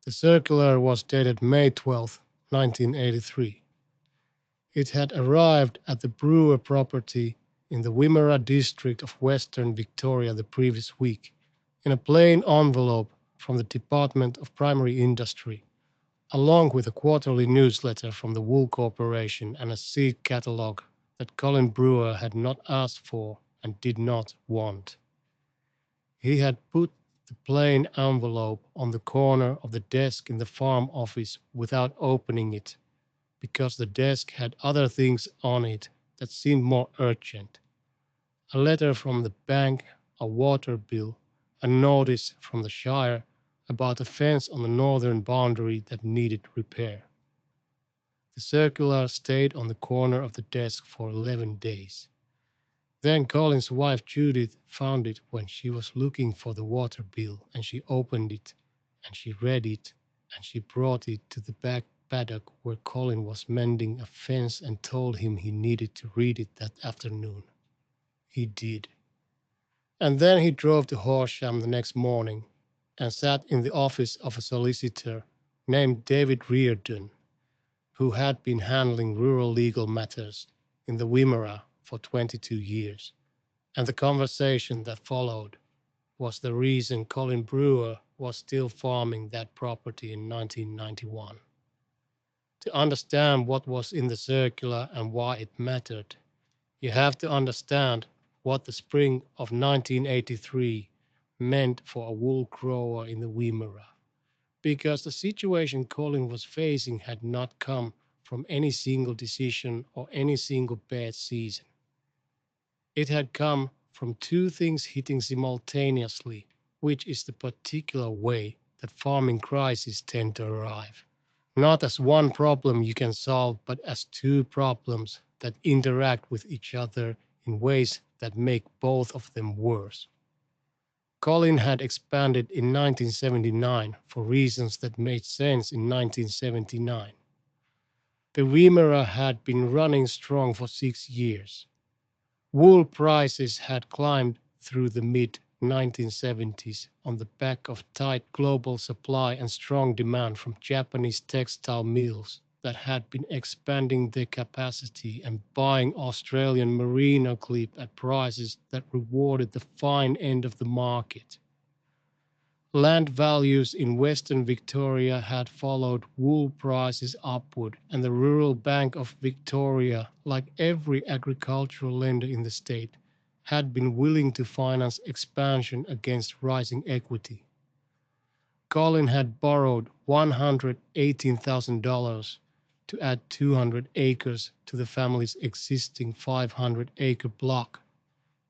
The circular was dated May 12, 1983. It had arrived at the Brewer property in the Wimmera district of Western Victoria the previous week, in a plain envelope from the Department of Primary Industry, along with a quarterly newsletter from the Wool Corporation and a seed catalogue that Colin Brewer had not asked for and did not want. He had put the plain envelope on the corner of the desk in the farm office without opening it, because the desk had other things on it that seemed more urgent. A letter from the bank, a water bill, a notice from the Shire about a fence on the northern boundary that needed repair. The circular stayed on the corner of the desk for 11 days. Then Colin's wife Judith found it when she was looking for the water bill, and she opened it, and she read it, and she brought it to the back paddock where Colin was mending a fence and told him he needed to read it that afternoon. He did. And then he drove to Horsham the next morning and sat in the office of a solicitor named David Reardon, who had been handling rural legal matters in the Wimmera for 22 years. And the conversation that followed was the reason Colin Brewer was still farming that property in 1991. To understand what was in the circular and why it mattered, you have to understand what the spring of 1983 meant for a wool grower in the Wimmera, because the situation Colin was facing had not come from any single decision or any single bad season. It had come from two things hitting simultaneously, which is the particular way that farming crises tend to arrive. Not as one problem you can solve, but as two problems that interact with each other in ways that make both of them worse. Colin had expanded in 1979 for reasons that made sense in 1979. The Wimmera had been running strong for 6 years. Wool prices had climbed through the mid-1970s on the back of tight global supply and strong demand from Japanese textile mills that had been expanding their capacity and buying Australian merino clip at prices that rewarded the fine end of the market. Land values in Western Victoria had followed wool prices upward, and the Rural Bank of Victoria, like every agricultural lender in the state, had been willing to finance expansion against rising equity. Colin had borrowed $118,000 to add 200 acres to the family's existing 500-acre block,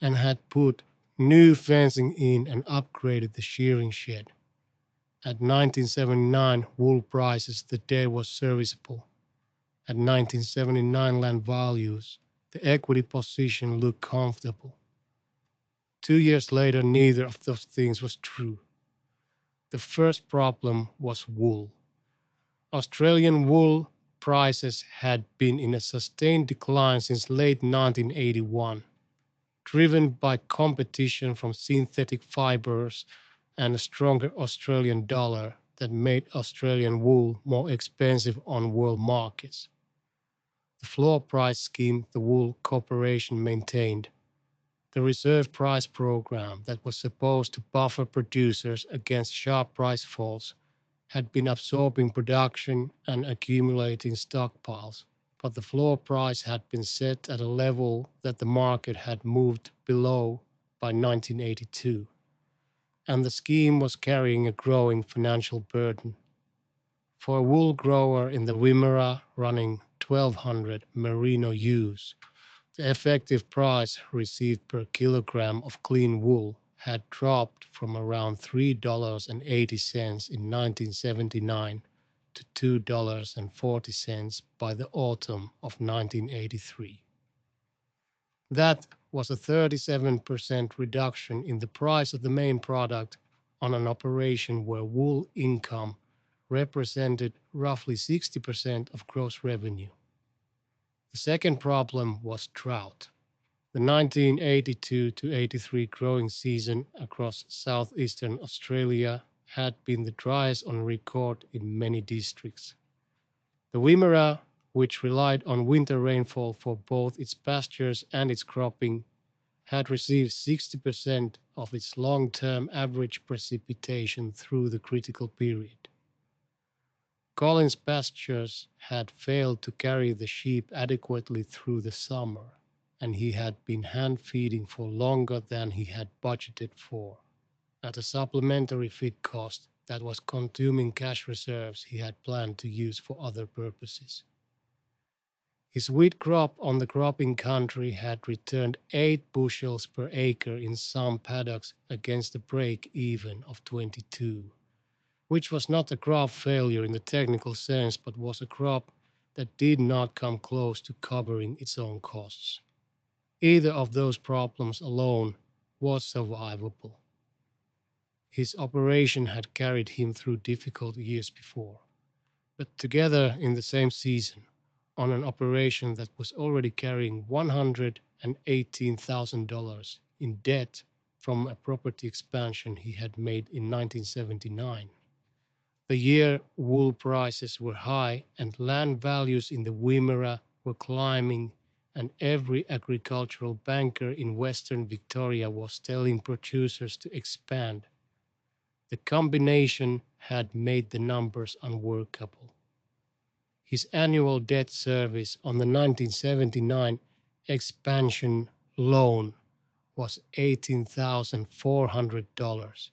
and had put new fencing in and upgraded the shearing shed. At 1979 wool prices, the day was serviceable. At 1979 land values, the equity position looked comfortable. 2 years later, neither of those things was true. The first problem was wool. Australian wool prices had been in a sustained decline since late 1981. Driven by competition from synthetic fibers and a stronger Australian dollar that made Australian wool more expensive on world markets. The floor price scheme the Wool Corporation maintained, the reserve price program that was supposed to buffer producers against sharp price falls, had been absorbing production and accumulating stockpiles, but the floor price had been set at a level that the market had moved below by 1982, and the scheme was carrying a growing financial burden. For a wool grower in the Wimmera running 1,200 merino ewes, the effective price received per kilogram of clean wool had dropped from around $3.80 in 1979 to $2.40 by the autumn of 1983. That was a 37% reduction in the price of the main product on an operation where wool income represented roughly 60% of gross revenue. The second problem was drought. The 1982 to 83 growing season across southeastern Australia had been the driest on record in many districts. The Wimmera, which relied on winter rainfall for both its pastures and its cropping, had received 60% of its long-term average precipitation through the critical period. Collins' pastures had failed to carry the sheep adequately through the summer, and he had been hand-feeding for longer than he had budgeted for, at a supplementary feed cost that was consuming cash reserves he had planned to use for other purposes. His wheat crop on the cropping country had returned 8 bushels per acre in some paddocks against a break-even of 22, which was not a crop failure in the technical sense, but was a crop that did not come close to covering its own costs. Either of those problems alone was survivable. His operation had carried him through difficult years before, but together in the same season, on an operation that was already carrying $118,000 in debt from a property expansion he had made in 1979. The year wool prices were high and land values in the Wimmera were climbing, and every agricultural banker in Western Victoria was telling producers to expand. The combination had made the numbers unworkable. His annual debt service on the 1979 expansion loan was $18,400.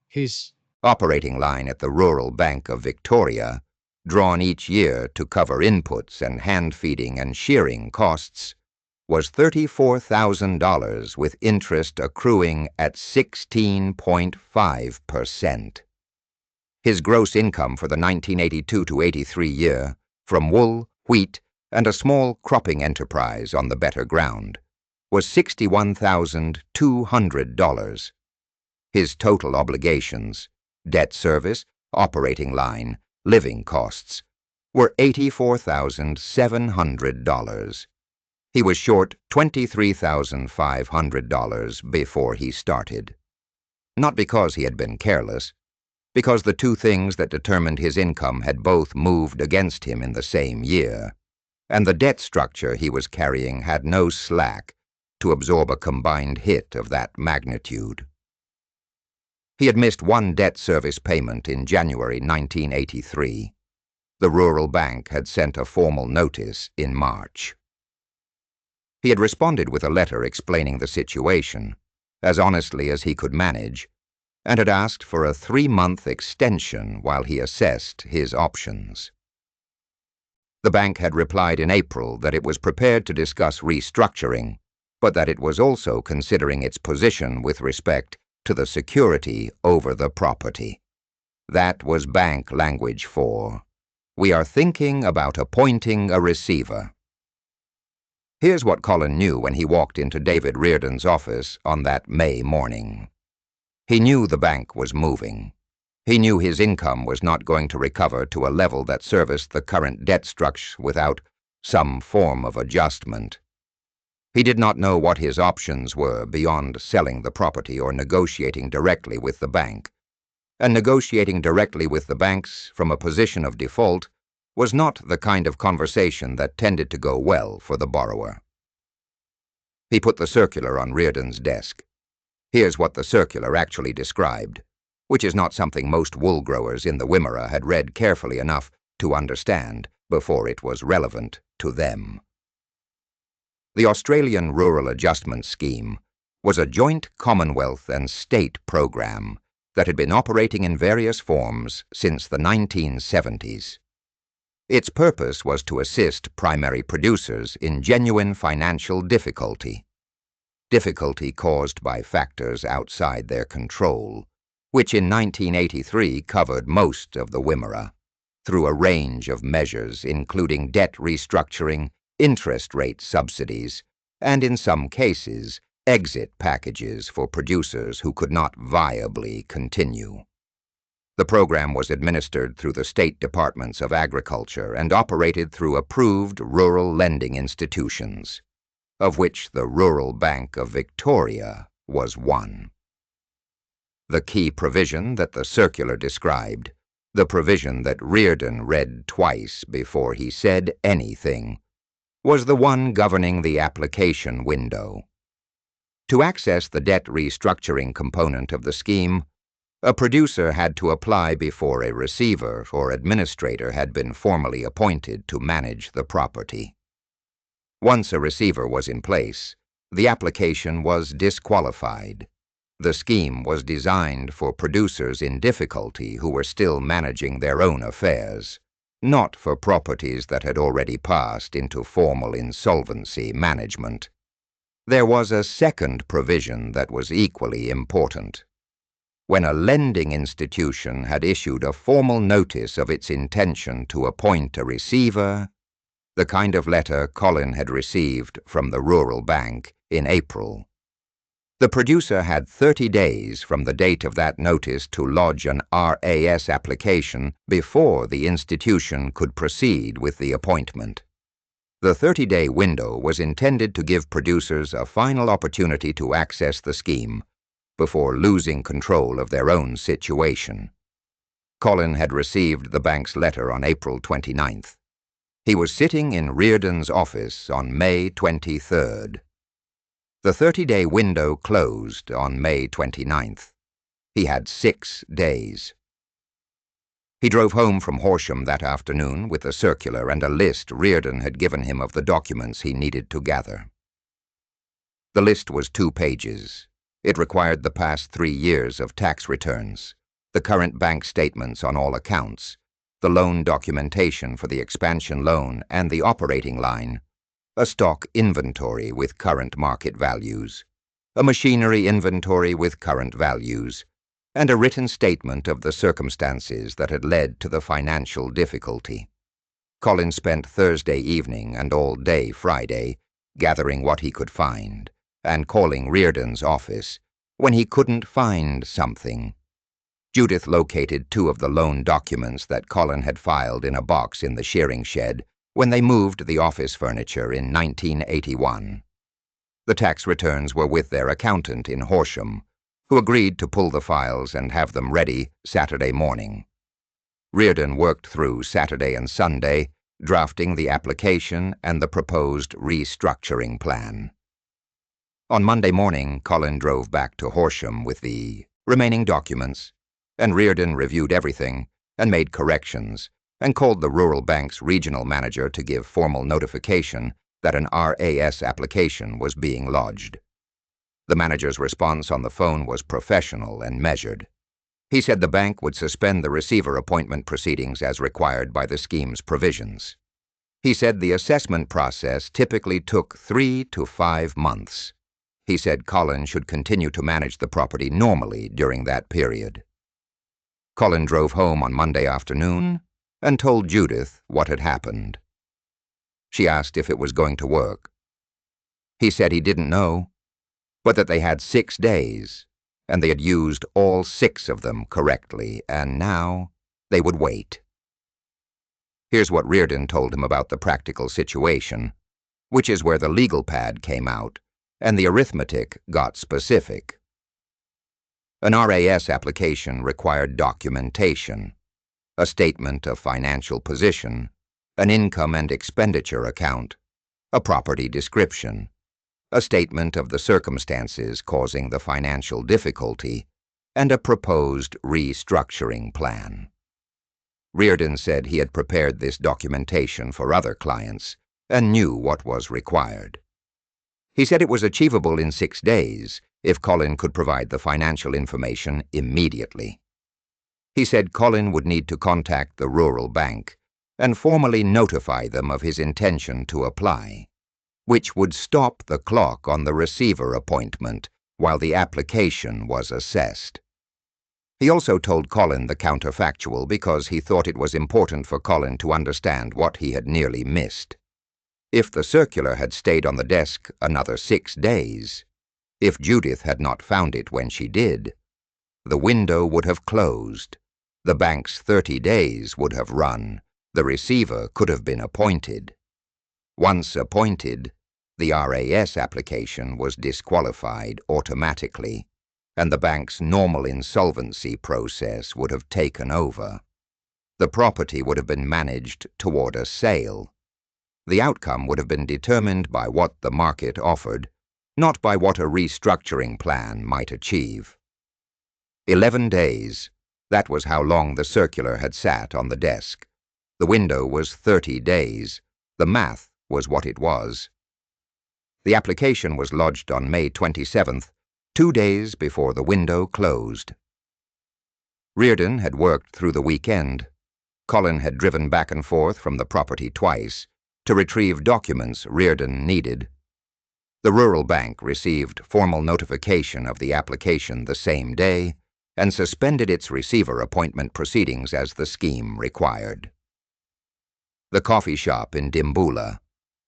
His operating line at the Rural Bank of Victoria, drawn each year to cover inputs and hand-feeding and shearing costs, was $34,000 with interest accruing at 16.5%. His gross income for the 1982-83 year, from wool, wheat, and a small cropping enterprise on the better ground, was $61,200. His total obligations, debt service, operating line, living costs, were $84,700. He was short $23,500 before he started. Not because he had been careless, because the two things that determined his income had both moved against him in the same year, and the debt structure he was carrying had no slack to absorb a combined hit of that magnitude. He had missed one debt service payment in January 1983. The Rural Bank had sent a formal notice in March. He had responded with a letter explaining the situation, as honestly as he could manage, and had asked for a 3-month extension while he assessed his options. The bank had replied in April that it was prepared to discuss restructuring, but that it was also considering its position with respect to the security over the property. That was bank language for, "We are thinking about appointing a receiver." Here's what Colin knew when he walked into David Reardon's office on that May morning. He knew the bank was moving. He knew his income was not going to recover to a level that serviced the current debt structure without some form of adjustment. He did not know what his options were beyond selling the property or negotiating directly with the bank. And negotiating directly with the banks from a position of default was not the kind of conversation that tended to go well for the borrower. He put the circular on Reardon's desk. Here's what the circular actually described, which is not something most wool growers in the Wimmera had read carefully enough to understand before it was relevant to them. The Australian Rural Adjustment Scheme was a joint Commonwealth and state program that had been operating in various forms since the 1970s. Its purpose was to assist primary producers in genuine financial difficulty caused by factors outside their control, which in 1983 covered most of the Wimmera, through a range of measures including debt restructuring, interest rate subsidies, and in some cases, exit packages for producers who could not viably continue. The program was administered through the state departments of agriculture and operated through approved rural lending institutions, of which the Rural Bank of Victoria was one. The key provision that the circular described, the provision that Reardon read twice before he said anything, was the one governing the application window. To access the debt restructuring component of the scheme, a producer had to apply before a receiver or administrator had been formally appointed to manage the property. Once a receiver was in place, the application was disqualified. The scheme was designed for producers in difficulty who were still managing their own affairs, not for properties that had already passed into formal insolvency management. There was a second provision that was equally important. When a lending institution had issued a formal notice of its intention to appoint a receiver, the kind of letter Colin had received from the rural bank in April, the producer had 30 days from the date of that notice to lodge an RAS application before the institution could proceed with the appointment. The 30-day window was intended to give producers a final opportunity to access the scheme before losing control of their own situation. Colin had received the bank's letter on April 29th. He was sitting in Reardon's office on May 23rd. The 30-day window closed on May 29th. He had 6 days. He drove home from Horsham that afternoon with the circular and a list Reardon had given him of the documents he needed to gather. The list was 2 pages. It required the past 3 years of tax returns, the current bank statements on all accounts, the loan documentation for the expansion loan and the operating line, a stock inventory with current market values, a machinery inventory with current values, and a written statement of the circumstances that had led to the financial difficulty. Colin spent Thursday evening and all day Friday gathering what he could find and calling Reardon's office when he couldn't find something. Judith located 2 of the loan documents that Colin had filed in a box in the shearing shed when they moved the office furniture in 1981. The tax returns were with their accountant in Horsham, who agreed to pull the files and have them ready Saturday morning. Reardon worked through Saturday and Sunday, drafting the application and the proposed restructuring plan. On Monday morning, Colin drove back to Horsham with the remaining documents, and Reardon reviewed everything and made corrections and called the rural bank's regional manager to give formal notification that an RAS application was being lodged. The manager's response on the phone was professional and measured. He said the bank would suspend the receiver appointment proceedings as required by the scheme's provisions. He said the assessment process typically took 3 to 5 months. He said Colin should continue to manage the property normally during that period. Colin drove home on Monday afternoon and told Judith what had happened. She asked if it was going to work. He said he didn't know, but that they had 6 days, and they had used all 6 of them correctly, and now they would wait. Here's what Reardon told him about the practical situation, which is where the legal pad came out, and the arithmetic got specific. An RAS application required documentation, a statement of financial position, an income and expenditure account, a property description, a statement of the circumstances causing the financial difficulty, and a proposed restructuring plan. Reardon said he had prepared this documentation for other clients and knew what was required. He said it was achievable in 6 days if Colin could provide the financial information immediately. He said Colin would need to contact the rural bank and formally notify them of his intention to apply, which would stop the clock on the receiver appointment while the application was assessed. He also told Colin the counterfactual because he thought it was important for Colin to understand what he had nearly missed. If the circular had stayed on the desk another 6 days, if Judith had not found it when she did, the window would have closed, the bank's 30 days would have run, the receiver could have been appointed. Once appointed, the RAS application was disqualified automatically. and the bank's normal insolvency process would have taken over. The property would have been managed toward a sale. The outcome would have been determined by what the market offered, not by what a restructuring plan might achieve. 11 days. That was how long the circular had sat on the desk. The window was 30 days. The math was what it was. The application was lodged on May 27th, 2 days before the window closed. Reardon had worked through the weekend. Colin had driven back and forth from the property twice to retrieve documents Reardon needed. The rural bank received formal notification of the application the same day and suspended its receiver appointment proceedings as the scheme required. The coffee shop in Dimboola,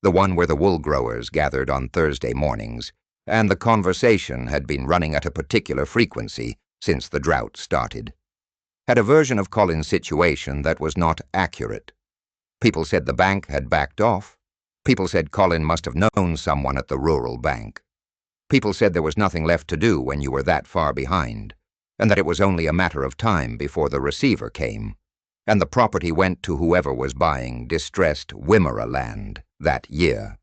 the one where the wool growers gathered on Thursday mornings, and the conversation had been running at a particular frequency since the drought started, had a version of Colin's situation that was not accurate. People said the bank had backed off. People said Colin must have known someone at the rural bank. People said there was nothing left to do when you were that far behind, and that it was only a matter of time before the receiver came, and the property went to whoever was buying distressed Wimmera land that year,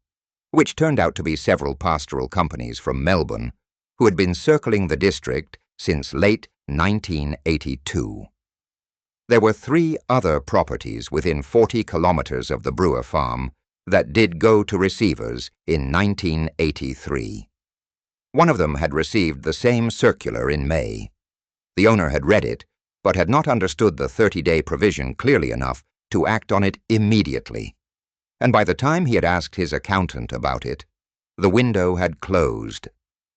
which turned out to be several pastoral companies from Melbourne who had been circling the district since late 1982. There were 3 other properties within 40 kilometers of the Brewer farm that did go to receivers in 1983. One of them had received the same circular in May. The owner had read it, but had not understood the 30-day provision clearly enough to act on it immediately. And by the time he had asked his accountant about it, the window had closed.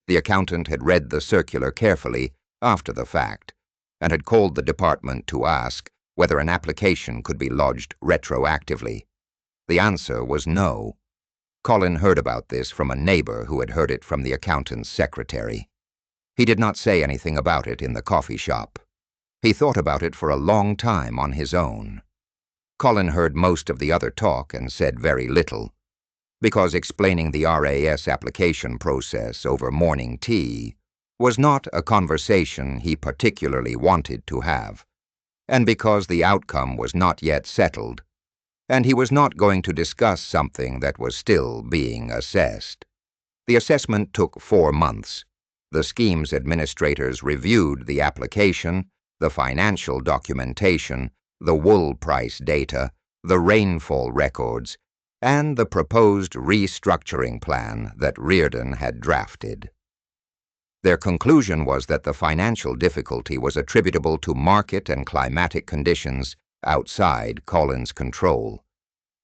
The accountant had read the circular carefully after the fact, and had called the department to ask whether an application could be lodged retroactively. The answer was no. Colin heard about this from a neighbor who had heard it from the accountant's secretary. He did not say anything about it in the coffee shop. He thought about it for a long time on his own. Colin heard most of the other talk and said very little, because explaining the RAS application process over morning tea was not a conversation he particularly wanted to have, and because the outcome was not yet settled, and he was not going to discuss something that was still being assessed. The assessment took 4 months. The scheme's administrators reviewed the application, the financial documentation, the wool price data, the rainfall records, and the proposed restructuring plan that Reardon had drafted. Their conclusion was that the financial difficulty was attributable to market and climatic conditions outside Colin's control,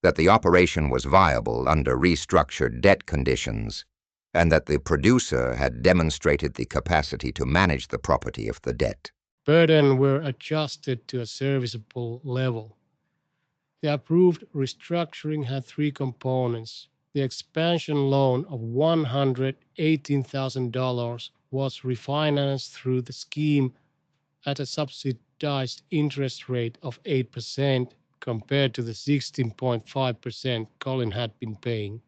that the operation was viable under restructured debt conditions, and that the producer had demonstrated the capacity to manage the property if the debt Burden were adjusted to a serviceable level. The approved restructuring had 3 components. The expansion loan of $118,000 was refinanced through the scheme at a subsidized interest rate of 8% compared to the 16.5% Colin had been paying,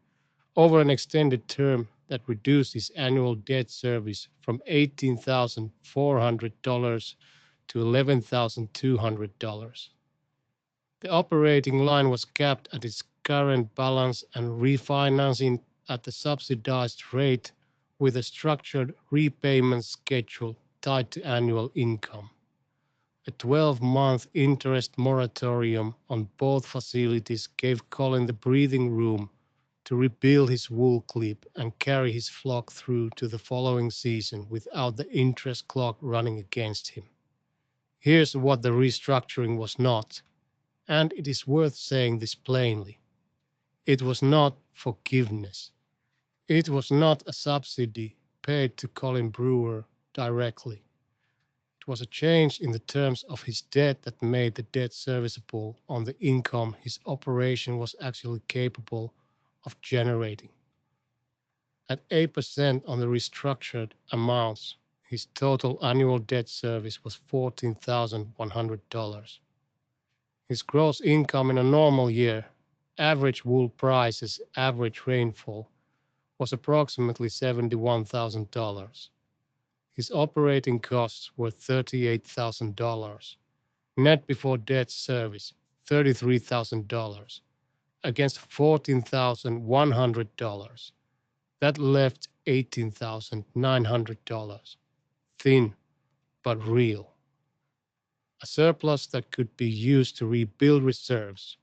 over an extended term that reduced his annual debt service from $18,400 to $11,200. The operating line was capped at its current balance and refinancing at the subsidized rate with a structured repayment schedule tied to annual income. A 12-month interest moratorium on both facilities gave Colin the breathing room to rebuild his wool clip and carry his flock through to the following season without the interest clock running against him. Here's what the restructuring was not, and it is worth saying this plainly. It was not forgiveness. It was not a subsidy paid to Colin Brewer directly. It was a change in the terms of his debt that made the debt serviceable on the income his operation was actually capable of generating. At 8% on the restructured amounts, his total annual debt service was $14,100. His gross income in a normal year, average wool prices, average rainfall, was approximately $71,000. His operating costs were $38,000. Net before debt service, $33,000 against $14,100. That left $18,900. Thin but real. A surplus that could be used to rebuild reserves,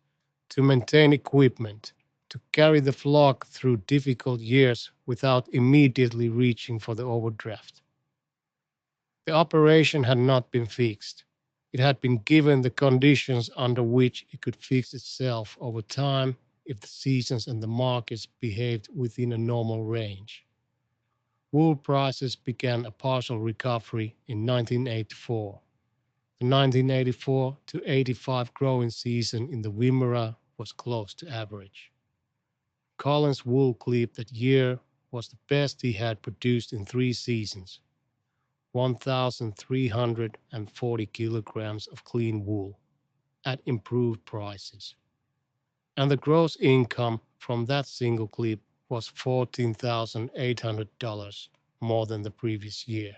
to maintain equipment, to carry the flock through difficult years without immediately reaching for the overdraft. The operation had not been fixed. It had been given the conditions under which it could fix itself over time if the seasons and the markets behaved within a normal range. Wool prices began a partial recovery in 1984. The 1984 to 85 growing season in the Wimmera was close to average. Colin's wool clip that year was the best he had produced in 3 seasons, 1,340 kilograms of clean wool at improved prices. And the gross income from that single clip was $14,800 more than the previous year.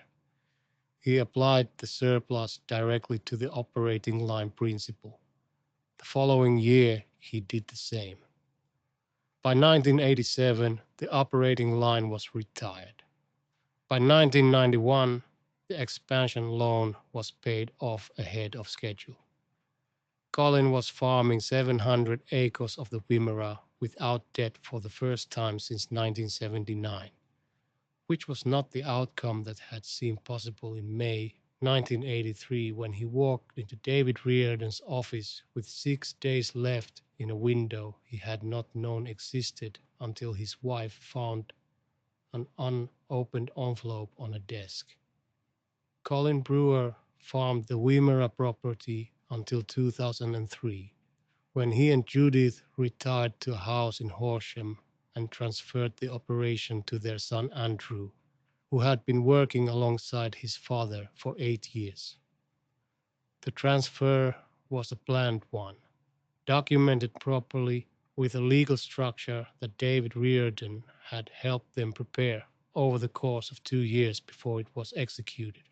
He applied the surplus directly to the operating line principle. The following year, he did the same. By 1987, the operating line was retired. By 1991, the expansion loan was paid off ahead of schedule. Colin was farming 700 acres of the Wimmera without debt for the first time since 1979, which was not the outcome that had seemed possible in May 1983 when he walked into David Reardon's office with 6 days left in a window he had not known existed until his wife found an unopened envelope on a desk. Colin Brewer farmed the Wimmera property until 2003, when he and Judith retired to a house in Horsham and transferred the operation to their son Andrew, who had been working alongside his father for 8 years. The transfer was a planned one, documented properly with a legal structure that David Reardon had helped them prepare over the course of 2 years before it was executed.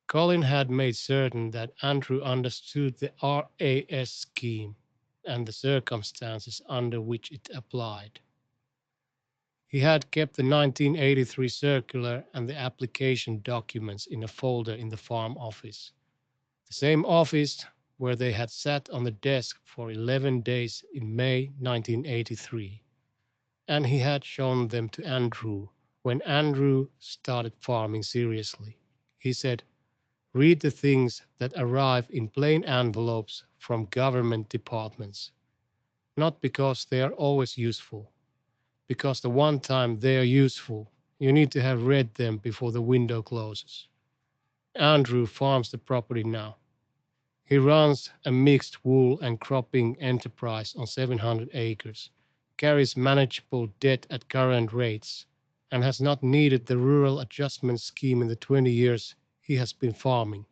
Colin had made certain that Andrew understood the RAS scheme and the circumstances under which it applied. He had kept the 1983 circular and the application documents in a folder in the farm office, the same office where they had sat on the desk for 11 days in May 1983, and he had shown them to Andrew when Andrew started farming seriously. He said, "Read the things that arrive in plain envelopes from government departments, not because they are always useful, because the one time they are useful, you need to have read them before the window closes." Andrew farms the property now. He runs a mixed wool and cropping enterprise on 700 acres, carries manageable debt at current rates, and has not needed the rural adjustment scheme in the 20 years he has been farming.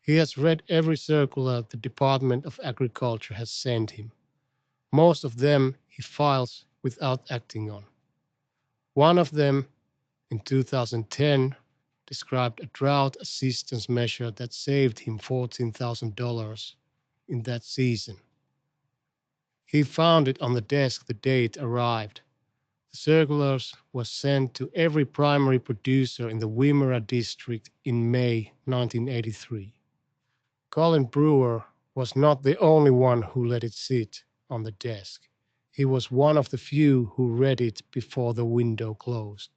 He has read every circular the Department of Agriculture has sent him. Most of them he files without acting on. One of them, in 2010, described a drought assistance measure that saved him $14,000 in that season. He found it on the desk the day it arrived. The circulars was sent to every primary producer in the Wimmera district in May 1983. Colin Brewer was not the only one who let it sit on the desk. He was one of the few who read it before the window closed.